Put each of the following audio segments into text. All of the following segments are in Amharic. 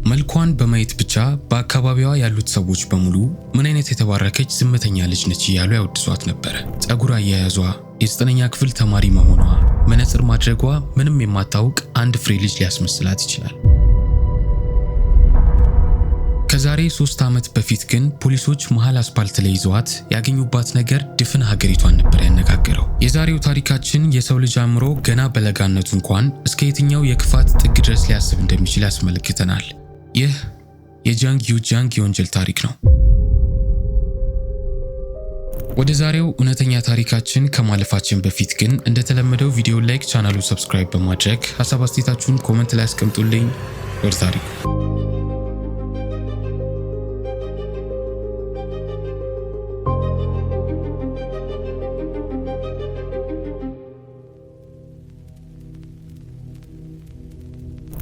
መልኳን በማየት ብቻ በአካባቢዋ ያሉት ሰዎች በሙሉ ምን አይነት የተባረከች ዝምተኛ ልጅ ነች እያሉ ያወድሷት ነበር። ፀጉር አያያዟ፣ የ9ኛ ክፍል ተማሪ መሆኗ፣ መነጽር ማድረጓ ምንም የማታውቅ አንድ ፍሬ ልጅ ሊያስመስላት ይችላል። ከዛሬ 3 ዓመት በፊት ግን ፖሊሶች መሃል አስፓልት ላይ ይዘዋት ያገኙባት ነገር ድፍን ሀገሪቷን ነበር ያነጋገረው። የዛሬው ታሪካችን የሰው ልጅ አእምሮ ገና በለጋነቱ እንኳን እስከ የትኛው የክፋት ጥግ ድረስ ሊያስብ እንደሚችል ያስመለክተናል። ይህ የጃንግ ዩጃንግ የወንጀል ታሪክ ነው። ወደ ዛሬው እውነተኛ ታሪካችን ከማለፋችን በፊት ግን እንደተለመደው ቪዲዮ ላይክ፣ ቻናሉ ሰብስክራይብ በማድረግ ሐሳብ አስተያየታችሁን ኮሜንት ላይ አስቀምጡልኝ። ወደ ታሪኩ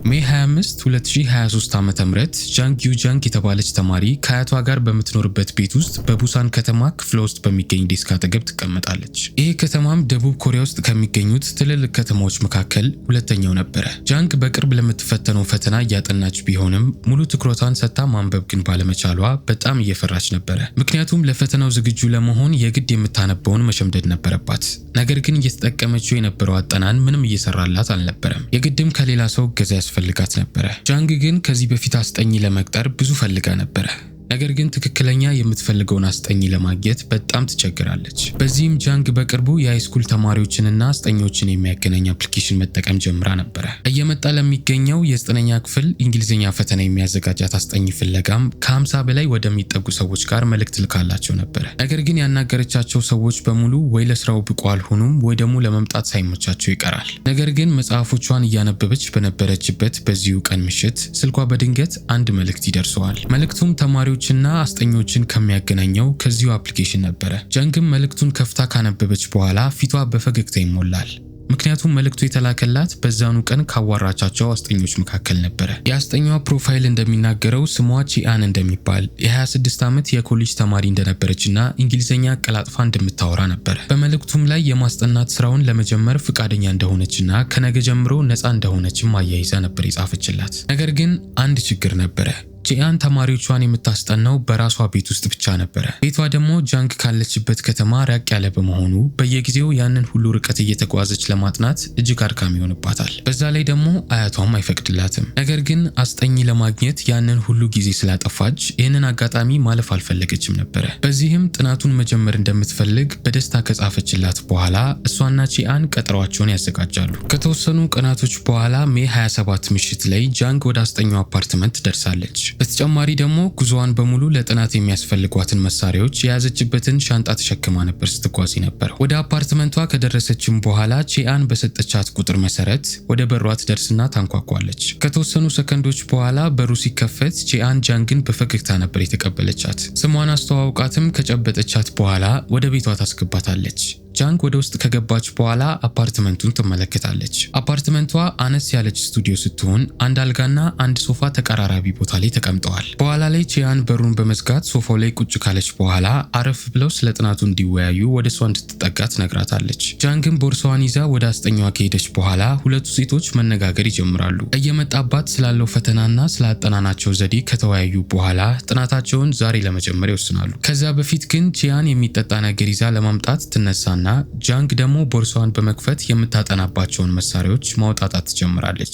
ሜይ 25 2023 ዓ.ም ጃንግ ዩጃንግ የተባለች ተማሪ ከአያቷ ጋር በምትኖርበት ቤት ውስጥ በቡሳን ከተማ ክፍለ ውስጥ በሚገኝ ዴስክ አጠገብ ትቀመጣለች። ይህ ከተማም ደቡብ ኮሪያ ውስጥ ከሚገኙት ትልልቅ ከተማዎች መካከል ሁለተኛው ነበረ። ጃንግ በቅርብ ለምትፈተነው ፈተና እያጠናች ቢሆንም ሙሉ ትኩረቷን ሰጥታ ማንበብ ግን ባለመቻሏ በጣም እየፈራች ነበረ። ምክንያቱም ለፈተናው ዝግጁ ለመሆን የግድ የምታነበውን መሸምደድ ነበረባት። ነገር ግን እየተጠቀመችው የነበረው አጠናን ምንም እየሰራላት አልነበረም። የግድም ከሌላ ሰው እገዛ ያስፈልጋት ነበረ። ጃንግ ግን ከዚህ በፊት አስጠኝ ለመቅጠር ብዙ ፈልጋ ነበረ። ነገር ግን ትክክለኛ የምትፈልገውን አስጠኝ ለማግኘት በጣም ትቸግራለች። በዚህም ጃንግ በቅርቡ የሃይስኩል ተማሪዎችንና አስጠኞችን የሚያገናኝ አፕሊኬሽን መጠቀም ጀምራ ነበረ። እየመጣ ለሚገኘው የ9ኛ ክፍል እንግሊዝኛ ፈተና የሚያዘጋጃት አስጠኝ ፍለጋም ከ50 በላይ ወደሚጠጉ ሰዎች ጋር መልእክት ልካላቸው ነበረ። ነገር ግን ያናገረቻቸው ሰዎች በሙሉ ወይ ለስራው ብቁ አልሆኑም ወይ ደግሞ ለመምጣት ሳይመቻቸው ይቀራል። ነገር ግን መጽሐፎቿን እያነበበች በነበረችበት በዚሁ ቀን ምሽት ስልኳ በድንገት አንድ መልእክት ይደርሰዋል። መልእክቱም ተማሪዎችና አስጠኞችን ከሚያገናኘው ከዚሁ አፕሊኬሽን ነበረ። ጃንግም መልእክቱን ከፍታ ካነበበች በኋላ ፊቷ በፈገግታ ይሞላል። ምክንያቱም መልእክቱ የተላከላት በዛኑ ቀን ካዋራቻቸው አስጠኞች መካከል ነበረ። የአስጠኛዋ ፕሮፋይል እንደሚናገረው ስሟ ቺአን እንደሚባል፣ የ26 ዓመት የኮሌጅ ተማሪ እንደነበረችና እንግሊዝኛ ቀላጥፋ እንደምታወራ ነበረ። በመልእክቱም ላይ የማስጠናት ስራውን ለመጀመር ፍቃደኛ እንደሆነችና ከነገ ጀምሮ ነፃ እንደሆነችም አያይዛ ነበር የጻፈችላት። ነገር ግን አንድ ችግር ነበረ። ቺአን ተማሪዎቿን የምታስጠናው በራሷ ቤት ውስጥ ብቻ ነበረ። ቤቷ ደግሞ ጃንግ ካለችበት ከተማ ራቅ ያለ በመሆኑ በየጊዜው ያንን ሁሉ ርቀት እየተጓዘች ለማጥናት እጅግ አድካሚ ይሆንባታል። በዛ ላይ ደግሞ አያቷም አይፈቅድላትም። ነገር ግን አስጠኝ ለማግኘት ያንን ሁሉ ጊዜ ስላጠፋች ይህንን አጋጣሚ ማለፍ አልፈለገችም ነበረ። በዚህም ጥናቱን መጀመር እንደምትፈልግ በደስታ ከጻፈችላት በኋላ እሷና ቺአን ቀጠሯቸውን ያዘጋጃሉ። ከተወሰኑ ቀናቶች በኋላ ሜይ 27 ምሽት ላይ ጃንግ ወደ አስጠኛው አፓርትመንት ደርሳለች። በተጨማሪ ደግሞ ጉዞዋን በሙሉ ለጥናት የሚያስፈልጓትን መሳሪያዎች የያዘችበትን ሻንጣ ተሸክማ ነበር ስትጓዝ ነበር። ወደ አፓርትመንቷ ከደረሰችም በኋላ ቺአን በሰጠቻት ቁጥር መሰረት ወደ በሯ ትደርስና ታንኳኳለች። ከተወሰኑ ሰከንዶች በኋላ በሩ ሲከፈት ቺአን ጃንግን በፈገግታ ነበር የተቀበለቻት። ስሟን አስተዋውቃትም ከጨበጠቻት በኋላ ወደ ቤቷ ታስገባታለች። ጃንግ ወደ ውስጥ ከገባች በኋላ አፓርትመንቱን ትመለከታለች። አፓርትመንቷ አነስ ያለች ስቱዲዮ ስትሆን አንድ አልጋና አንድ ሶፋ ተቀራራቢ ቦታ ላይ ተቀምጠዋል። በኋላ ላይ ቺአን በሩን በመዝጋት ሶፋው ላይ ቁጭ ካለች በኋላ አረፍ ብለው ስለ ጥናቱ እንዲወያዩ ወደ እሷ እንድትጠጋ ትነግራታለች። ጃንግም ቦርሳዋን ይዛ ወደ አስጠኛዋ ከሄደች በኋላ ሁለቱ ሴቶች መነጋገር ይጀምራሉ። እየመጣባት ስላለው ፈተናና ስላጠናናቸው ዘዴ ከተወያዩ በኋላ ጥናታቸውን ዛሬ ለመጀመር ይወስናሉ። ከዛ በፊት ግን ቺአን የሚጠጣ ነገር ይዛ ለማምጣት ትነሳና ጃንግ ደግሞ ቦርሳዋን በመክፈት የምታጠናባቸውን መሳሪያዎች ማውጣጣት ትጀምራለች።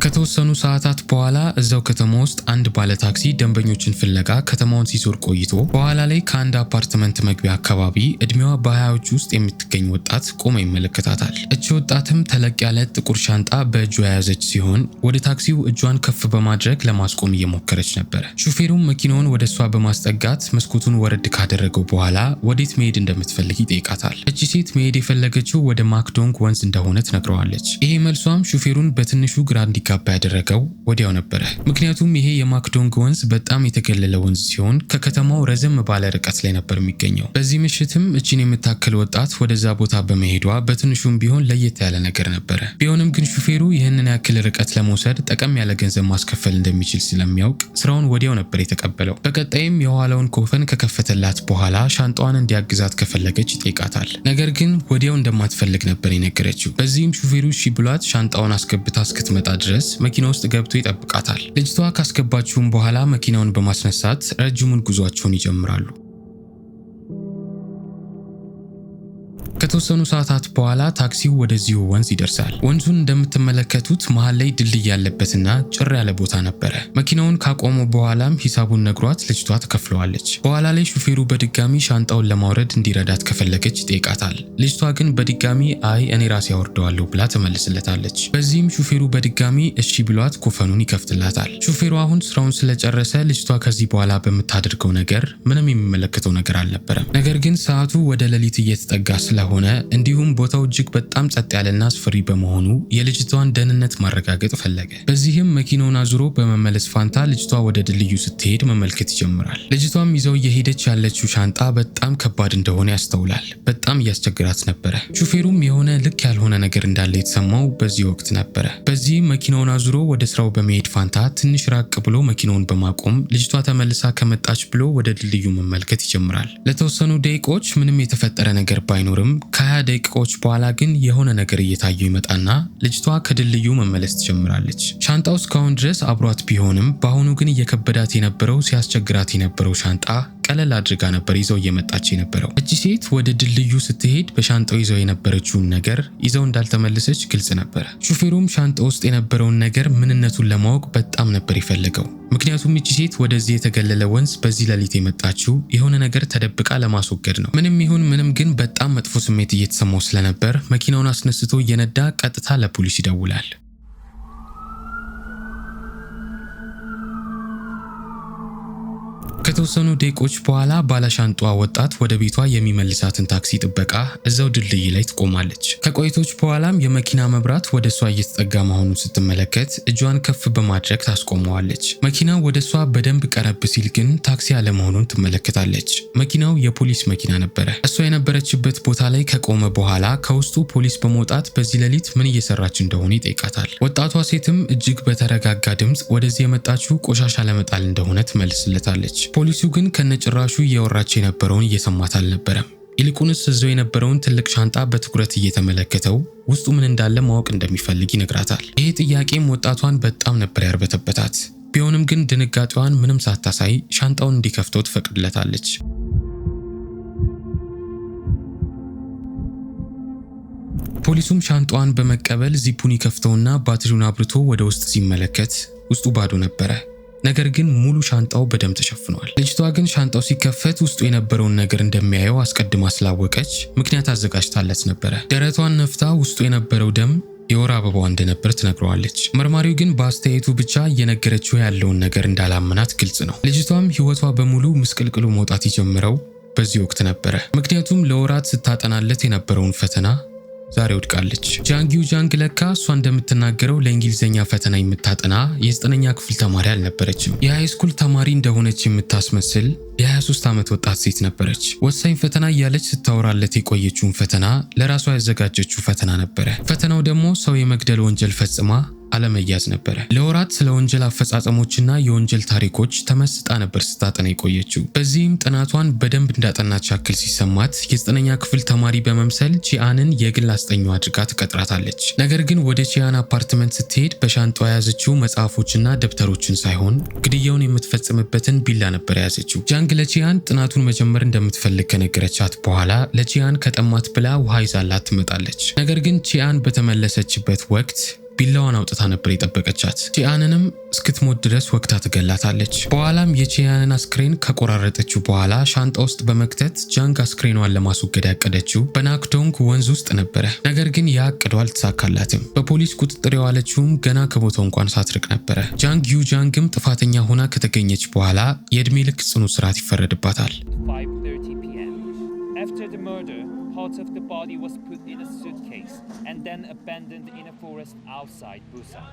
ከተወሰኑ ሰዓታት በኋላ እዛው ከተማ ውስጥ አንድ ባለ ታክሲ ደንበኞችን ፍለጋ ከተማውን ሲዞር ቆይቶ በኋላ ላይ ከአንድ አፓርትመንት መግቢያ አካባቢ እድሜዋ በ20ዎች ውስጥ የምትገኝ ወጣት ቆማ ይመለከታታል። እቺ ወጣትም ተለቅ ያለ ጥቁር ሻንጣ በእጇ የያዘች ሲሆን ወደ ታክሲው እጇን ከፍ በማድረግ ለማስቆም እየሞከረች ነበር። ሹፌሩም መኪናውን ወደ እሷ በማስጠጋት መስኮቱን ወረድ ካደረገው በኋላ ወዴት መሄድ እንደምትፈልግ ይጠይቃታል። እቺ ሴት መሄድ የፈለገችው ወደ ማክዶንግ ወንዝ እንደሆነ ትነግረዋለች። ይሄ መልሷም ሹፌሩን በትንሹ ግራ እንዲጋባ እንዲጋባ ያደረገው ወዲያው ነበረ። ምክንያቱም ይሄ የማክዶንግ ወንዝ በጣም የተገለለ ወንዝ ሲሆን ከከተማው ረዘም ባለ ርቀት ላይ ነበር የሚገኘው። በዚህ ምሽትም እቺን የምታክል ወጣት ወደዛ ቦታ በመሄዷ በትንሹም ቢሆን ለየት ያለ ነገር ነበረ። ቢሆንም ግን ሹፌሩ ይህንን ያክል ርቀት ለመውሰድ ጠቀም ያለ ገንዘብ ማስከፈል እንደሚችል ስለሚያውቅ ስራውን ወዲያው ነበር የተቀበለው። በቀጣይም የኋላውን ኮፈን ከከፈተላት በኋላ ሻንጣዋን እንዲያግዛት ከፈለገች ይጠይቃታል። ነገር ግን ወዲያው እንደማትፈልግ ነበር የነገረችው። በዚህም ሹፌሩ እሺ ብሏት ሻንጣውን አስገብታ እስክትመጣ ድረስ መኪና ውስጥ ገብቶ ይጠብቃታል። ልጅቷ ካስገባችውም በኋላ መኪናውን በማስነሳት ረጅሙን ጉዟቸውን ይጀምራሉ። ከተወሰኑ ሰዓታት በኋላ ታክሲው ወደዚሁ ወንዝ ይደርሳል። ወንዙን እንደምትመለከቱት መሃል ላይ ድልድይ ያለበትና ጭር ያለ ቦታ ነበረ። መኪናውን ካቆሙ በኋላም ሂሳቡን ነግሯት ልጅቷ ትከፍለዋለች። በኋላ ላይ ሹፌሩ በድጋሚ ሻንጣውን ለማውረድ እንዲረዳት ከፈለገች ይጠይቃታል። ልጅቷ ግን በድጋሚ አይ እኔ ራሴ ያወርደዋለሁ ብላ ትመልስለታለች። በዚህም ሹፌሩ በድጋሚ እሺ ብሏት ኮፈኑን ይከፍትላታል። ሹፌሩ አሁን ስራውን ስለጨረሰ ልጅቷ ከዚህ በኋላ በምታደርገው ነገር ምንም የሚመለከተው ነገር አልነበረም። ነገር ግን ሰዓቱ ወደ ሌሊት እየተጠጋ ስለሆነ እንዲሁም ቦታው እጅግ በጣም ጸጥ ያለና አስፈሪ በመሆኑ የልጅቷን ደህንነት ማረጋገጥ ፈለገ። በዚህም መኪናውን አዙሮ በመመለስ ፋንታ ልጅቷ ወደ ድልድዩ ስትሄድ መመልከት ይጀምራል። ልጅቷም ይዘው እየሄደች ያለችው ሻንጣ በጣም ከባድ እንደሆነ ያስተውላል። በጣም እያስቸገራት ነበረ። ሹፌሩም የሆነ ልክ ያልሆነ ነገር እንዳለ የተሰማው በዚህ ወቅት ነበረ። በዚህም መኪናውን አዙሮ ወደ ስራው በመሄድ ፋንታ ትንሽ ራቅ ብሎ መኪናውን በማቆም ልጅቷ ተመልሳ ከመጣች ብሎ ወደ ድልድዩ መመልከት ይጀምራል። ለተወሰኑ ደቂቃዎች ምንም የተፈጠረ ነገር ባይኖርም ከ20 ደቂቃዎች በኋላ ግን የሆነ ነገር እየታየው ይመጣና ልጅቷ ከድልድዩ መመለስ ትጀምራለች። ሻንጣው እስካሁን ድረስ አብሯት ቢሆንም በአሁኑ ግን እየከበዳት የነበረው ሲያስቸግራት የነበረው ሻንጣ ቀለል አድርጋ ነበር ይዘው እየመጣች የነበረው። እቺ ሴት ወደ ድልድዩ ስትሄድ በሻንጣው ይዘው የነበረችውን ነገር ይዘው እንዳልተመለሰች ግልጽ ነበር። ሹፌሩም ሻንጣው ውስጥ የነበረውን ነገር ምንነቱን ለማወቅ በጣም ነበር የፈለገው። ምክንያቱም እቺ ሴት ወደዚህ የተገለለ ወንዝ በዚህ ሌሊት የመጣችው የሆነ ነገር ተደብቃ ለማስወገድ ነው። ምንም ይሁን ምንም ግን በጣም መጥፎ ስሜት እየተሰማው ስለነበር መኪናውን አስነስቶ እየነዳ ቀጥታ ለፖሊስ ይደውላል። ከተወሰኑ ደቂቆች በኋላ ባለሻንጣዋ ወጣት ወደ ቤቷ የሚመልሳትን ታክሲ ጥበቃ እዛው ድልድይ ላይ ትቆማለች። ከቆይቶች በኋላም የመኪና መብራት ወደ እሷ እየተጠጋ መሆኑን ስትመለከት እጇን ከፍ በማድረግ ታስቆመዋለች። መኪናው ወደ እሷ በደንብ ቀረብ ሲል ግን ታክሲ አለመሆኑን ትመለከታለች። መኪናው የፖሊስ መኪና ነበረ። እሷ የነበረችበት ቦታ ላይ ከቆመ በኋላ ከውስጡ ፖሊስ በመውጣት በዚህ ሌሊት ምን እየሰራች እንደሆነ ይጠይቃታል። ወጣቷ ሴትም እጅግ በተረጋጋ ድምፅ ወደዚህ የመጣችው ቆሻሻ ለመጣል እንደሆነ ትመልስለታለች። ፖሊሱ ግን ከነጭራሹ እያወራች የነበረውን እየሰማት አልነበረም። ይልቁንስ እዛው የነበረውን ትልቅ ሻንጣ በትኩረት እየተመለከተው ውስጡ ምን እንዳለ ማወቅ እንደሚፈልግ ይነግራታል። ይህ ጥያቄም ወጣቷን በጣም ነበር ያርበተበታት። ቢሆንም ግን ድንጋጤዋን ምንም ሳታሳይ ሻንጣውን እንዲከፍተው ትፈቅድለታለች። ፖሊሱም ሻንጣዋን በመቀበል ዚፑን ይከፍተውና ባትሪውን አብርቶ ወደ ውስጥ ሲመለከት ውስጡ ባዶ ነበረ። ነገር ግን ሙሉ ሻንጣው በደም ተሸፍኗል። ልጅቷ ግን ሻንጣው ሲከፈት ውስጡ የነበረውን ነገር እንደሚያየው አስቀድማ ስላወቀች ምክንያት አዘጋጅታለት ነበረ። ደረቷን ነፍታ ውስጡ የነበረው ደም የወር አበባዋ እንደነበር ትነግረዋለች። መርማሪው ግን በአስተያየቱ ብቻ እየነገረችው ያለውን ነገር እንዳላመናት ግልጽ ነው። ልጅቷም ህይወቷ በሙሉ ምስቅልቅሉ መውጣት የጀመረው በዚህ ወቅት ነበረ። ምክንያቱም ለወራት ስታጠናለት የነበረውን ፈተና ዛሬ ወድቃለች። ጃንጊው ጃንግ ለካ እሷ እንደምትናገረው ለእንግሊዝኛ ፈተና የምታጠና የ9ኛ ክፍል ተማሪ አልነበረችም። የሃይስኩል ተማሪ እንደሆነች የምታስመስል የ23 ዓመት ወጣት ሴት ነበረች። ወሳኝ ፈተና እያለች ስታወራለት የቆየችውን ፈተና ለራሷ ያዘጋጀችው ፈተና ነበረ። ፈተናው ደግሞ ሰው የመግደል ወንጀል ፈጽማ አለመያዝ ነበረ። ለወራት ስለ ወንጀል አፈጻጸሞችና የወንጀል ታሪኮች ተመስጣ ነበር ስታጠና የቆየችው። በዚህም ጥናቷን በደንብ እንዳጠናች ያክል ሲሰማት የ9ኛ ክፍል ተማሪ በመምሰል ቺያንን የግል አስጠኛዋ አድርጋ ትቀጥራታለች። ነገር ግን ወደ ቺያን አፓርትመንት ስትሄድ በሻንጣዋ የያዘችው መጽሐፎችና ደብተሮችን ሳይሆን ግድያውን የምትፈጽምበትን ቢላ ነበር የያዘችው። ጃንግ ለቺያን ጥናቱን መጀመር እንደምትፈልግ ከነገረቻት በኋላ ለቺያን ከጠማት ብላ ውሃ ይዛላት ትመጣለች። ነገር ግን ቺያን በተመለሰችበት ወቅት ቢላዋን አውጥታ ነበር የጠበቀቻት። ቺያንንም እስክትሞት ድረስ ወቅታ ትገላታለች። በኋላም የቺያንን አስክሬን ከቆራረጠችው በኋላ ሻንጣ ውስጥ በመክተት ጃንግ አስክሬኗን ለማስወገድ ያቀደችው በናክዶንግ ወንዝ ውስጥ ነበረ። ነገር ግን ያ እቅዷ አልተሳካላትም። በፖሊስ ቁጥጥር የዋለችውም ገና ከቦታው እንኳን ሳትርቅ ነበረ። ጃንግ ዩ ጃንግም ጥፋተኛ ሆና ከተገኘች በኋላ የእድሜ ልክ ጽኑ እስራት ይፈረድባታል። After the murder, part of the body was put in a suitcase and then abandoned in a forest outside Busan.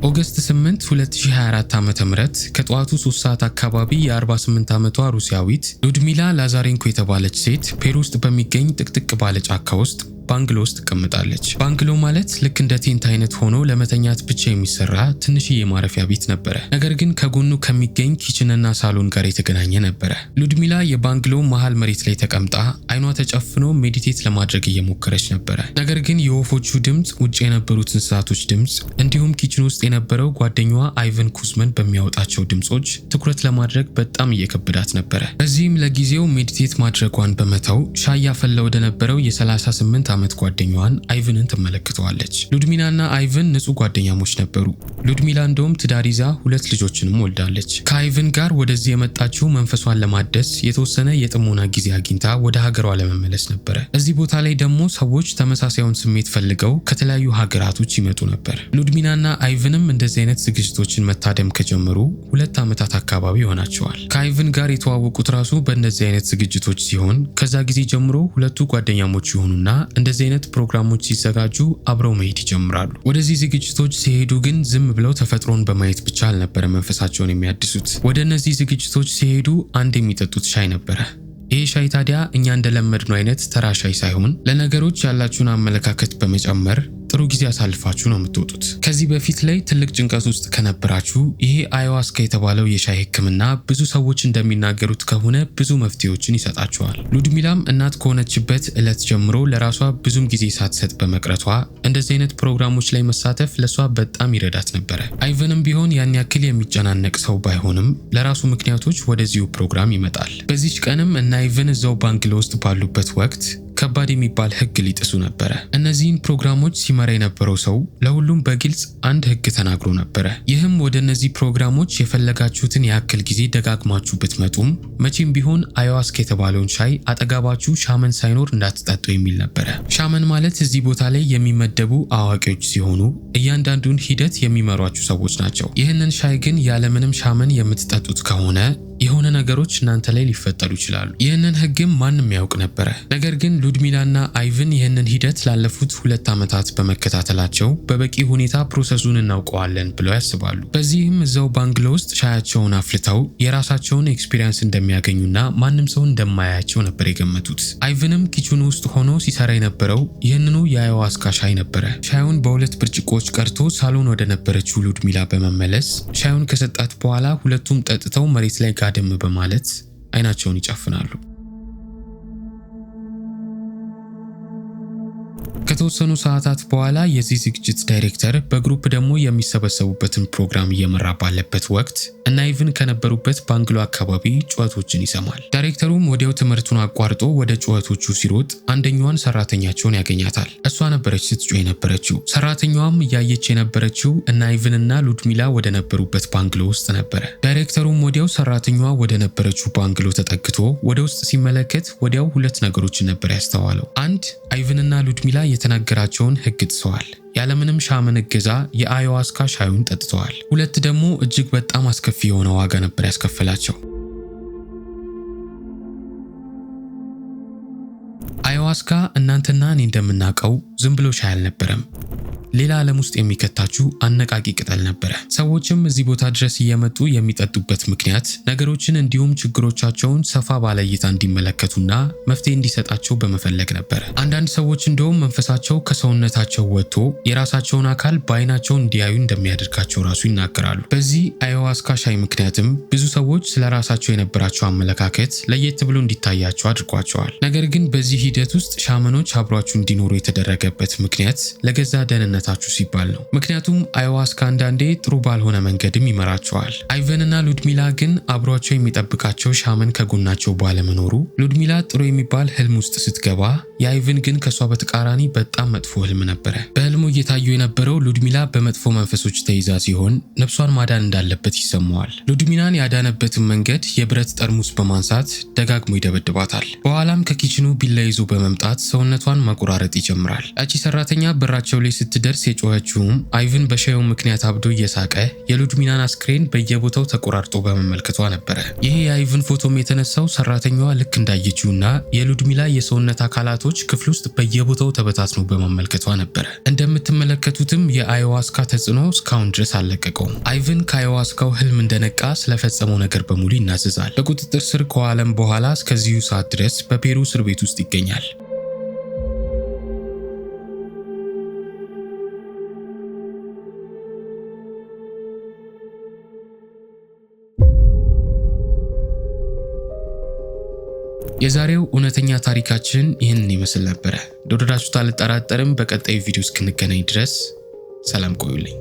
ኦገስት 8 2024 ዓ.ም ከጠዋቱ 3 ሰዓት አካባቢ የ48 ዓመቷ ሩሲያዊት ሉድሚላ ላዛሬንኮ የተባለች ሴት ፔሩ ውስጥ በሚገኝ ጥቅጥቅ ባለ ጫካ ውስጥ ባንግሎ ውስጥ ተቀምጣለች። ባንግሎ ማለት ልክ እንደ ቴንት አይነት ሆኖ ለመተኛት ብቻ የሚሰራ ትንሽዬ ማረፊያ ቤት ነበረ። ነገር ግን ከጎኑ ከሚገኝ ኪችንና ሳሎን ጋር የተገናኘ ነበረ። ሉድሚላ የባንግሎ መሃል መሬት ላይ ተቀምጣ አይኗ ተጨፍኖ ሜዲቴት ለማድረግ እየሞከረች ነበረ። ነገር ግን የወፎቹ ድምፅ፣ ውጭ የነበሩት እንስሳቶች ድምፅ እንዲሁም ኪችን ውስጥ የነበረው ጓደኛዋ አይቨን ኩዝመን በሚያወጣቸው ድምጾች ትኩረት ለማድረግ በጣም እየከበዳት ነበረ። በዚህም ለጊዜው ሜዲቴት ማድረጓን በመተው ሻይ ያፈላ ወደ ነበረው የ38 ዓመት ጓደኛዋን አይቨንን ትመለከተዋለች። ሉድሚላና አይቨን ንጹህ ጓደኛሞች ነበሩ። ሉድሚላ እንደውም ትዳር ይዛ 2 ልጆችንም ወልዳለች። ከአይቨን ጋር ወደዚህ የመጣችው መንፈሷን ለማደስ የተወሰነ የጥሞና ጊዜ አግኝታ ወደ ሀገሯ ለመመለስ ነበረ። እዚህ ቦታ ላይ ደግሞ ሰዎች ተመሳሳዩን ስሜት ፈልገው ከተለያዩ ሀገራቶች ይመጡ ነበር። ሉድሚላና አይቨንም እንደዚህ አይነት ዝግጅቶችን መታደም ከጀመሩ 2 ዓመታት አካባቢ ይሆናቸዋል። ከአይቨን ጋር የተዋወቁት ራሱ በእንደዚህ አይነት ዝግጅቶች ሲሆን ከዛ ጊዜ ጀምሮ ሁለቱ ጓደኛሞች ይሆኑና እንደዚህ አይነት ፕሮግራሞች ሲዘጋጁ አብረው መሄድ ይጀምራሉ። ወደዚህ ዝግጅቶች ሲሄዱ ግን ዝም ብለው ተፈጥሮን በማየት ብቻ አልነበረ መንፈሳቸውን የሚያድሱት። ወደ እነዚህ ዝግጅቶች ሲሄዱ አንድ የሚጠጡት ሻይ ነበረ። ይህ ሻይ ታዲያ እኛ እንደለመድነው አይነት ተራ ሻይ ሳይሆን ለነገሮች ያላችሁን አመለካከት በመጨመር ጥሩ ጊዜ አሳልፋችሁ ነው የምትወጡት። ከዚህ በፊት ላይ ትልቅ ጭንቀት ውስጥ ከነበራችሁ ይሄ አያዋስካ የተባለው የሻይ ሕክምና ብዙ ሰዎች እንደሚናገሩት ከሆነ ብዙ መፍትሄዎችን ይሰጣቸዋል። ሉድሚላም እናት ከሆነችበት ዕለት ጀምሮ ለራሷ ብዙም ጊዜ ሳትሰጥ በመቅረቷ እንደዚህ አይነት ፕሮግራሞች ላይ መሳተፍ ለሷ በጣም ይረዳት ነበረ። አይቨንም ቢሆን ያን ያክል የሚጨናነቅ ሰው ባይሆንም ለራሱ ምክንያቶች ወደዚሁ ፕሮግራም ይመጣል። በዚች ቀንም እና አይቨን እዛው ባንግሎ ውስጥ ባሉበት ወቅት ከባድ የሚባል ህግ ሊጥሱ ነበረ። እነዚህን ፕሮግራሞች ሲመራ የነበረው ሰው ለሁሉም በግልጽ አንድ ህግ ተናግሮ ነበረ። ይህም ወደ እነዚህ ፕሮግራሞች የፈለጋችሁትን ያክል ጊዜ ደጋግማችሁ ብትመጡም መቼም ቢሆን አያዋስካ የተባለውን ሻይ አጠገባችሁ ሻመን ሳይኖር እንዳትጠጡ የሚል ነበረ። ሻመን ማለት እዚህ ቦታ ላይ የሚመደቡ አዋቂዎች ሲሆኑ እያንዳንዱን ሂደት የሚመሯችሁ ሰዎች ናቸው። ይህንን ሻይ ግን ያለምንም ሻመን የምትጠጡት ከሆነ የሆነ ነገሮች እናንተ ላይ ሊፈጠሩ ይችላሉ። ይህንን ህግም ማንም ያውቅ ነበረ። ነገር ግን ሉድሚላና አይቨን ይህንን ሂደት ላለፉት 2 ዓመታት በመከታተላቸው በበቂ ሁኔታ ፕሮሰሱን እናውቀዋለን ብለው ያስባሉ። በዚህም እዛው ባንግሎ ውስጥ ሻያቸውን አፍልተው የራሳቸውን ኤክስፒሪየንስ እንደሚያገኙና ማንም ሰው እንደማያያቸው ነበር የገመቱት። አይቨንም ኪችኑ ውስጥ ሆኖ ሲሰራ የነበረው ይህንኑ የአያዋስካ ሻይ ነበረ። ሻዩን በ2 ብርጭቆዎች ቀርቶ ሳሎን ወደ ነበረችው ሉድሚላ በመመለስ ሻዩን ከሰጣት በኋላ ሁለቱም ጠጥተው መሬት ላይ ጋደም በማለት አይናቸውን ይጨፍናሉ። ከተወሰኑ ሰዓታት በኋላ የዚህ ዝግጅት ዳይሬክተር በግሩፕ ደግሞ የሚሰበሰቡበትን ፕሮግራም እየመራ ባለበት ወቅት እና አይቨን ከነበሩበት ባንግሎ አካባቢ ጩኸቶችን ይሰማል። ዳይሬክተሩም ወዲያው ትምህርቱን አቋርጦ ወደ ጩኸቶቹ ሲሮጥ አንደኛዋን ሰራተኛቸውን ያገኛታል። እሷ ነበረች ስትጮህ የነበረችው። ሰራተኛዋም እያየች የነበረችው እና አይቨንና ሉድሚላ ወደ ነበሩበት ባንግሎ ውስጥ ነበረ። ዳይሬክተሩም ወዲያው ሰራተኛዋ ወደ ነበረችው ባንግሎ ተጠግቶ ወደ ውስጥ ሲመለከት ወዲያው 2 ነገሮችን ነበር ያስተዋለው። አንድ አይቨንና ሉድሚላ የተናገራቸውን ህግ ጥሰዋል። ያለምንም ሻመን እገዛ የአያዋስካ ሻዩን ጠጥተዋል። 2 ደግሞ እጅግ በጣም አስከፊ የሆነ ዋጋ ነበር ያስከፈላቸው። አያዋስካ እናንተና እኔ እንደምናውቀው ዝም ብሎ ሻይ አልነበረም። ሌላ ዓለም ውስጥ የሚከታችሁ አነቃቂ ቅጠል ነበረ። ሰዎችም እዚህ ቦታ ድረስ እየመጡ የሚጠጡበት ምክንያት ነገሮችን እንዲሁም ችግሮቻቸውን ሰፋ ባለ እይታ እንዲመለከቱና መፍትሄ እንዲሰጣቸው በመፈለግ ነበረ። አንዳንድ ሰዎች እንደውም መንፈሳቸው ከሰውነታቸው ወጥቶ የራሳቸውን አካል በአይናቸው እንዲያዩ እንደሚያደርጋቸው ራሱ ይናገራሉ። በዚህ አያዋስካ ሻይ ምክንያትም ብዙ ሰዎች ስለ ራሳቸው የነበራቸው አመለካከት ለየት ብሎ እንዲታያቸው አድርጓቸዋል። ነገር ግን በዚህ ሂደት ውስጥ ሻመኖች አብሯችሁ እንዲኖሩ የተደረገበት ምክንያት ለገዛ ደህንነት ታችሁ ሲባል ነው። ምክንያቱም አያዋስካ አንዳንዴ ጥሩ ባልሆነ መንገድም ይመራቸዋል። አይቨንና ሉድሚላ ግን አብሯቸው የሚጠብቃቸው ሻመን ከጎናቸው ባለመኖሩ ሉድሚላ ጥሩ የሚባል ህልም ውስጥ ስትገባ፣ የአይቨን ግን ከሷ በተቃራኒ በጣም መጥፎ ህልም ነበረ። በህልሙ እየታዩ የነበረው ሉድሚላ በመጥፎ መንፈሶች ተይዛ ሲሆን ነፍሷን ማዳን እንዳለበት ይሰማዋል። ሉድሚላን ያዳነበትን መንገድ የብረት ጠርሙስ በማንሳት ደጋግሞ ይደበድባታል። በኋላም ከኪችኑ ቢላ ይዞ በመምጣት ሰውነቷን ማቆራረጥ ይጀምራል። እቺ ሰራተኛ በራቸው ላይ ስትደርስ የጮኸችውም አይቨን በሻዩ ምክንያት አብዶ እየሳቀ የሉድሚላን አስክሬን በየቦታው ተቆራርጦ በመመልከቷ ነበረ። ይሄ የአይቨን ፎቶም የተነሳው ሰራተኛዋ ልክ እንዳየችውና የሉድሚላ የሰውነት አካላቶች ፎቶግራፎች ክፍል ውስጥ በየቦታው ተበታትነው በመመልከቷ ነበረ። እንደምትመለከቱትም የአያዋስካ ተጽዕኖ እስካሁን ድረስ አልለቀቀውም። አይቨን ከአያዋስካው ህልም እንደነቃ ስለፈጸመው ነገር በሙሉ ይናዘዛል። በቁጥጥር ስር ከዋለም በኋላ እስከዚሁ ሰዓት ድረስ በፔሩ እስር ቤት ውስጥ ይገኛል። የዛሬው እውነተኛ ታሪካችን ይህንን ይመስል ነበረ። እንደወደዳችሁት አልጠራጠርም። በቀጣዩ ቪዲዮ እስክንገናኝ ድረስ ሰላም ቆዩልኝ።